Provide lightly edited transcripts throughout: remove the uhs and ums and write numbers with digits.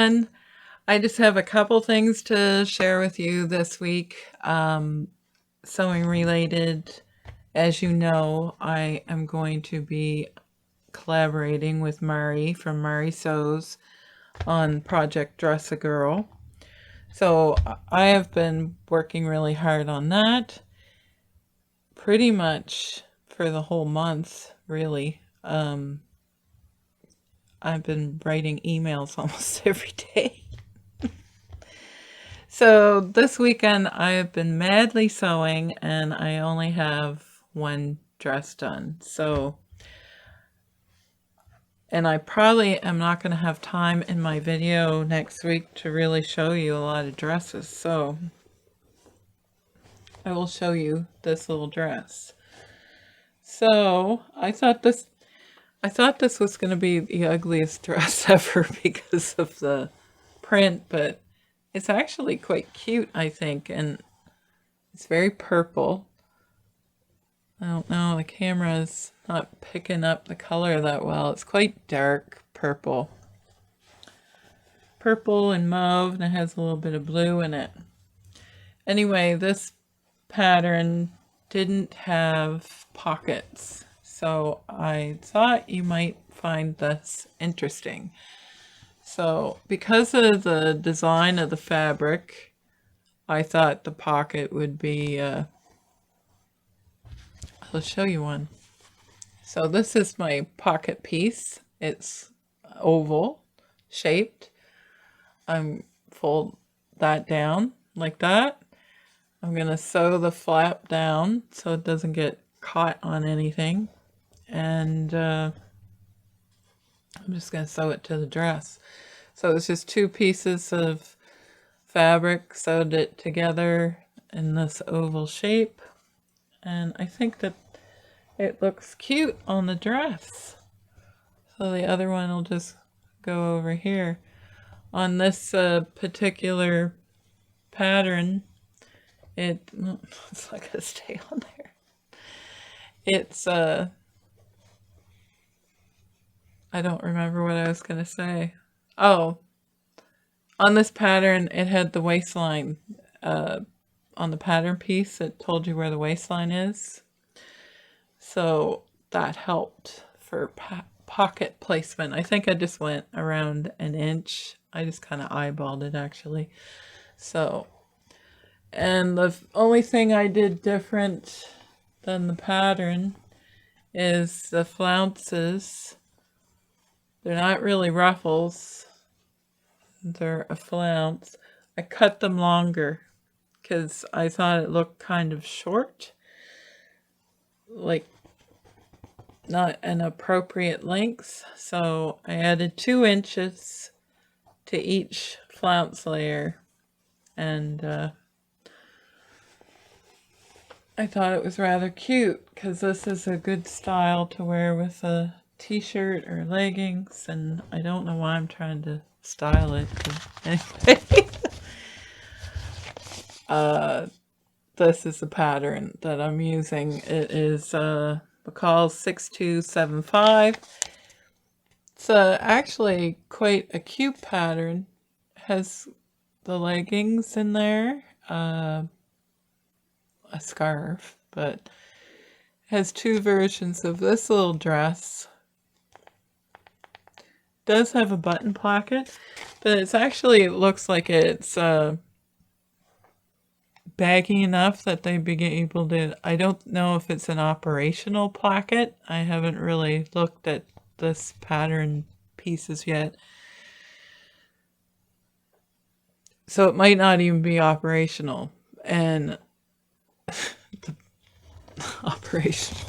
everyone. I just have a couple things to share with you this week, sewing related. As you know, I am going to be collaborating with Mari from Mari Sews on Project Dress a Girl. So I have been working really hard on that pretty much for the whole month, really. I've been writing emails almost every day. So this weekend I have been madly sewing and I only have one dress done. And I probably am not going to have time in my video next week to really show you a lot of dresses. So I will show you this little dress. So I thought this was going to be the ugliest dress ever because of the print, but it's actually quite cute, I think, and it's very purple. I don't know, the camera is not picking up the color that well. It's quite dark purple. Purple and mauve, and it has a little bit of blue in it. Anyway, this pattern didn't have pockets, so I thought you might find this interesting. So because of the design of the fabric, I thought the pocket would be, I'll show you one. So this is my pocket piece. It's oval shaped. I'm fold that down like that. I'm going to sew the flap down so it doesn't get caught on anything. And I'm just going to sew it to the dress. So it's just two pieces of fabric, sewed it together in this oval shape, and I think that it looks cute on the dress. So the other one will just go over here. On this particular pattern, it's not gonna stay on there. It's I don't remember what I was gonna say. Oh, on this pattern, it had the waistline. On the pattern piece, it told you where the waistline is. So that helped for pocket placement. I think I just went around an inch. I just kind of eyeballed it, actually. So, and the only thing I did different than the pattern is the flounces. They're not really ruffles. They're a flounce. I cut them longer because I thought it looked kind of short, like not an appropriate length. So I added 2 inches to each flounce layer, and I thought it was rather cute because this is a good style to wear with a t-shirt or leggings, and I don't know why I'm trying to style it, but anyway. This is the pattern that I'm using. It is McCall 6275. It's actually quite a cute pattern. It has the leggings in there, a scarf, but it has 2 versions of this little dress. Does have a button placket, but it's actually, it looks like it's baggy enough that they'd be able to, I don't know if it's an operational placket. I haven't really looked at this pattern pieces yet. So it might not even be operational. And the operational.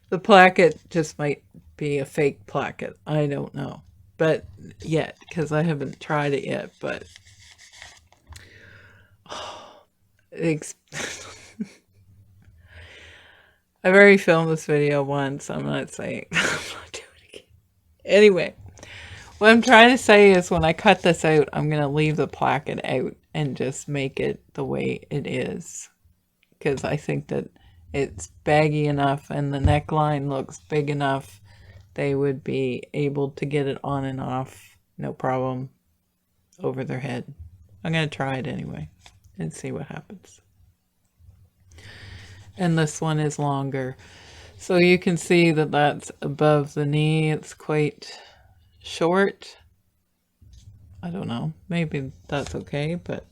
The placket just might be a fake placket. I don't know. But yet, because I haven't tried it yet, but I've already filmed this video once. I'm not saying I'm not doing it again. Anyway, what I'm trying to say is when I cut this out, I'm going to leave the placket out and just make it the way it is. Because I think that it's baggy enough and the neckline looks big enough, they would be able to get it on and off no problem, over their head. I'm going to try it anyway and see what happens. And this one is longer. So you can see that that's above the knee. It's quite short. I don't know. Maybe that's okay, but...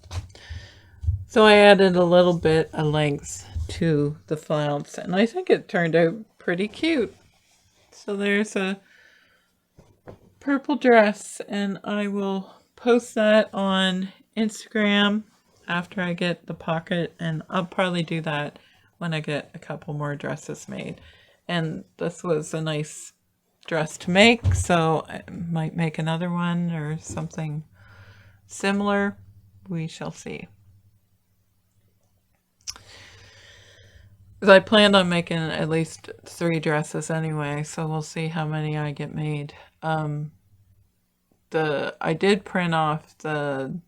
So I added a little bit of length to the flounce, and I think it turned out pretty cute. So there's a purple dress, and I will post that on Instagram after I get the pocket, and I'll probably do that when I get a couple more dresses made. And this was a nice dress to make, so I might make another one or something similar. We shall see. I planned on making at least 3 dresses anyway, so we'll see how many I get made. I did print off the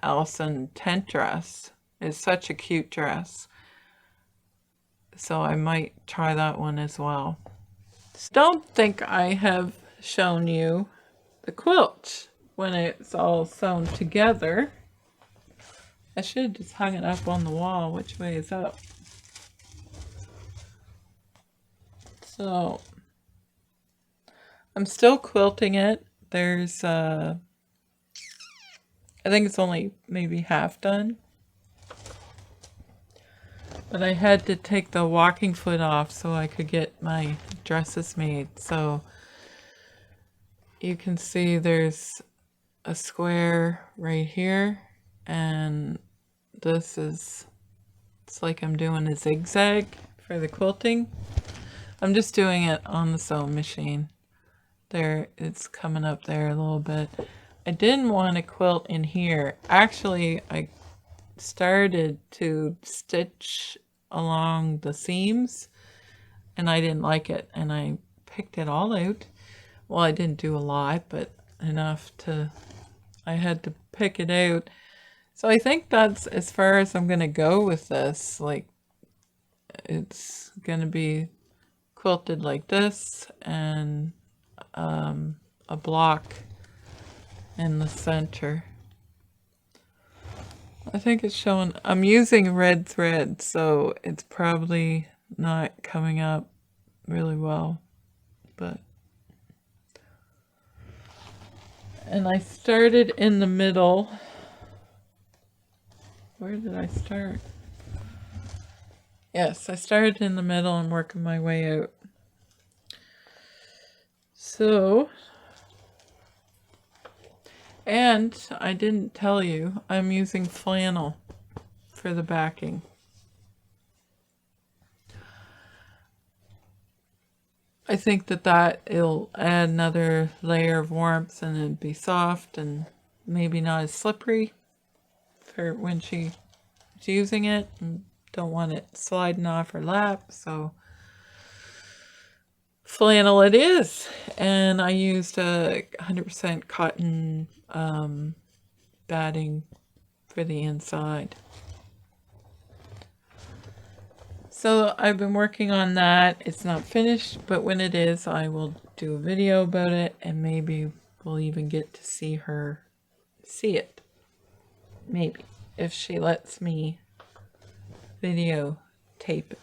Allison tent dress. It's such a cute dress, so I might try that one as well. Don't think I have shown you the quilt when it's all sewn together. I should have just hung it up on the wall. Which way is up? So I'm still quilting it. There's I think it's only maybe half done. But I had to take the walking foot off so I could get my dresses made. So you can see there's a square right here, and this is, it's like I'm doing a zigzag for the quilting. I'm just doing it on the sewing machine. There, it's coming up there a little bit. I didn't want to quilt in here. Actually, I started to stitch along the seams and I didn't like it, and I picked it all out. Well, I didn't do a lot, but enough to, I had to pick it out. So I think that's as far as I'm gonna go with this. Like, it's gonna be quilted like this, and a block in the center. I think it's showing, I'm using red thread, so it's probably not coming up really well, but, and I started in the middle. Where did I start? Yes, I started in the middle and working my way out. So, and I didn't tell you, I'm using flannel for the backing. I think that it'll add another layer of warmth, and it'd be soft and maybe not as slippery for when she's using it, and don't want it sliding off her lap. So flannel it is, and I used a 100% cotton batting for the inside. So I've been working on that. It's not finished, but when it is, I will do a video about it, and maybe we'll even get to see her see it. Maybe, if she lets me videotape it.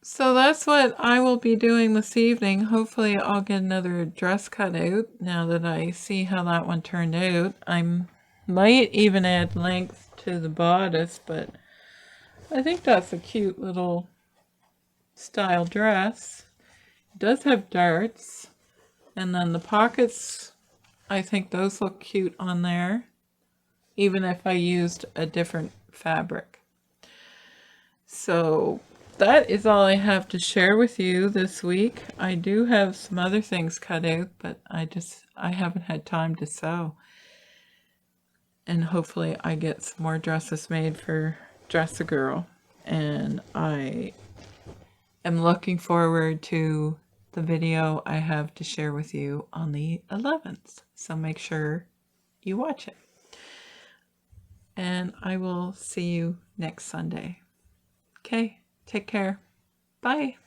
So that's what I will be doing this evening. Hopefully I'll get another dress cut out now that I see how that one turned out. I might even add length to the bodice, but I think that's a cute little style dress. It does have darts, and then the pockets, I think those look cute on there, even if I used a different fabric. So that is all I have to share with you this week. I do have some other things cut out, but I haven't had time to sew. And hopefully I get some more dresses made for Dress-A-Girl. And I am looking forward to the video I have to share with you on the 11th. So make sure you watch it. And I will see you next Sunday. Okay, take care. Bye.